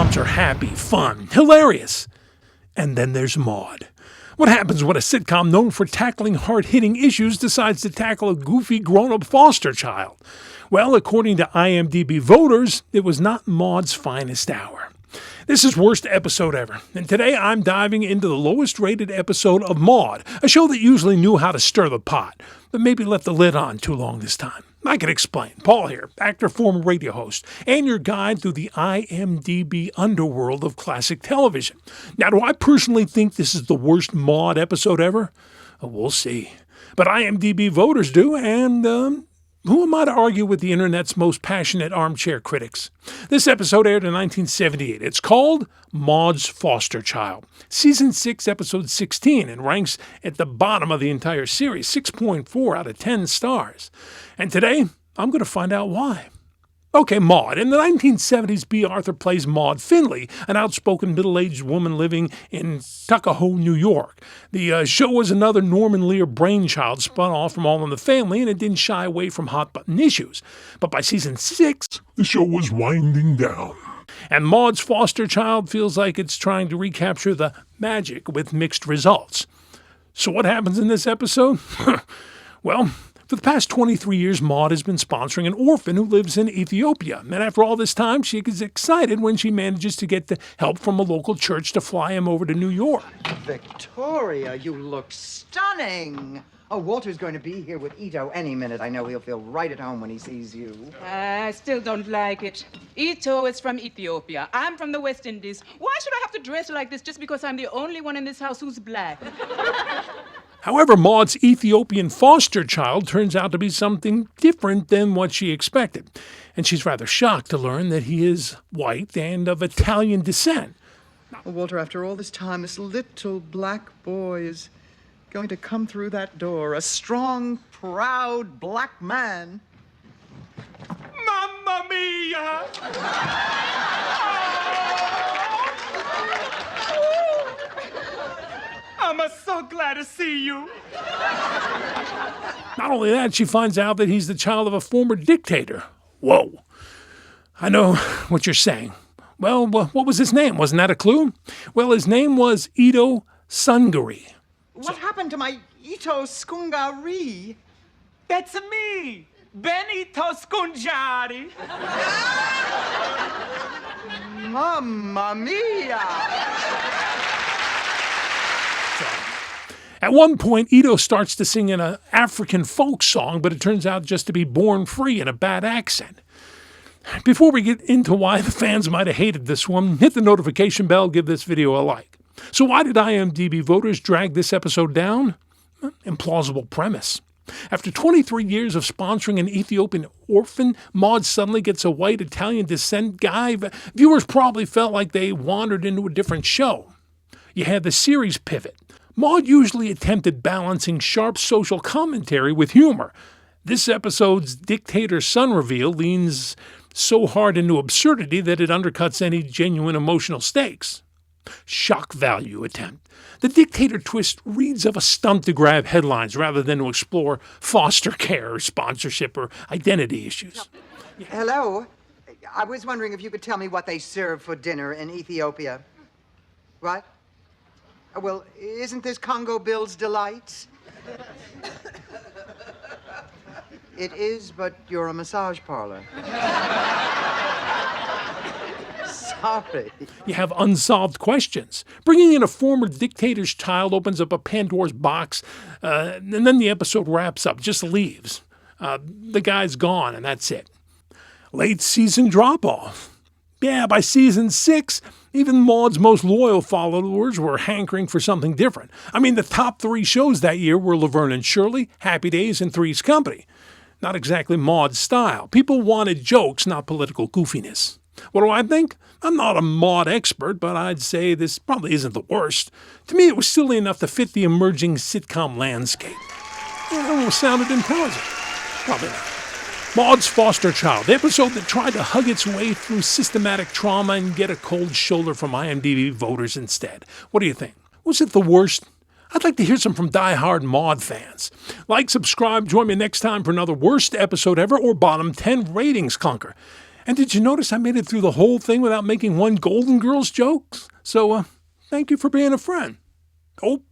Sitcoms are happy, fun, hilarious. And then there's Maude. What happens when a sitcom known for tackling hard-hitting issues decides to tackle a goofy grown-up foster child? Well, according to IMDb voters, it was not Maude's finest hour. This is Worst Episode Ever, and today I'm diving into the lowest-rated episode of Maude, a show that usually knew how to stir the pot, but maybe left the lid on too long this time. I can explain. Paul here, actor, former radio host, and your guide through the IMDb underworld of classic television. Now, do I personally think this is the worst Maude episode ever? We'll see. But IMDb voters do, and who am I to argue with the internet's most passionate armchair critics? This episode aired in 1978. It's called Maude's Foster Child. Season 6, episode 16, and ranks at the bottom of the entire series, 6.4 out of 10 stars. And today, I'm going to find out why. Okay, Maude. In the 1970s, Bea Arthur plays Maude Finley, an outspoken middle-aged woman living in Tuckahoe, New York. The show was another Norman Lear brainchild spun off from All in the Family, and it didn't shy away from hot-button issues. But by season 6, the show was winding down. And Maude's foster child feels like it's trying to recapture the magic with mixed results. So what happens in this episode? Well, for the past 23 years, Maude has been sponsoring an orphan who lives in Ethiopia. And after all this time, she gets excited when she manages to get the help from a local church to fly him over to New York. Victoria, you look stunning. Oh, Walter's going to be here with Ito any minute. I know he'll feel right at home when he sees you. I still don't like it. Ito is from Ethiopia. I'm from the West Indies. Why should I have to dress like this just because I'm the only one in this house who's black? However, Maude's Ethiopian foster child turns out to be something different than what she expected. And she's rather shocked to learn that he is white and of Italian descent. Well, Walter, after all this time, this little black boy is going to come through that door. A strong, proud black man. Mamma mia! I'm so glad to see you. Not only that, she finds out that he's the child of a former dictator. Whoa. I know what you're saying. Well, what was his name? Wasn't that a clue? Well, his name was Ito Sungari. What happened to my Ito Skungari? That's me, Benito Scungiari. Mamma mia! At one point, Ito starts to sing in an African folk song, but it turns out just to be Born Free in a bad accent. Before we get into why the fans might have hated this one, hit the notification bell, give this video a like. So why did IMDb voters drag this episode down? Implausible premise. After 23 years of sponsoring an Ethiopian orphan, Maude suddenly gets a white Italian descent guy. Viewers probably felt like they wandered into a different show. You had the series pivot. Maude usually attempted balancing sharp social commentary with humor. This episode's dictator son reveal leans so hard into absurdity that it undercuts any genuine emotional stakes. Shock value attempt. The dictator twist reads of a stunt to grab headlines rather than to explore foster care, or sponsorship, or identity issues. Hello. I was wondering if you could tell me what they serve for dinner in Ethiopia. What? Well, isn't this Congo Bill's Delights? It is, but you're a massage parlor. Sorry. You have unsolved questions. Bringing in a former dictator's child opens up a Pandora's box, and then the episode wraps up, just leaves. The guy's gone, and that's it. Late season drop-off. Yeah, by season 6, even Maude's most loyal followers were hankering for something different. I mean, the top 3 shows that year were Laverne and Shirley, Happy Days, and Three's Company. Not exactly Maude's style. People wanted jokes, not political goofiness. What do I think? I'm not a Maude expert, but I'd say this probably isn't the worst. To me, it was silly enough to fit the emerging sitcom landscape. It almost sounded intelligent. Probably not. Maude's Foster Child, the episode that tried to hug its way through systematic trauma and get a cold shoulder from IMDb voters instead. What do you think? Was it the worst? I'd like to hear some from die-hard Maude fans. Like, subscribe, join me next time for another Worst Episode Ever or Bottom 10 Ratings Clunker. And did you notice I made it through the whole thing without making one Golden Girls joke? So, thank you for being a friend. Oh,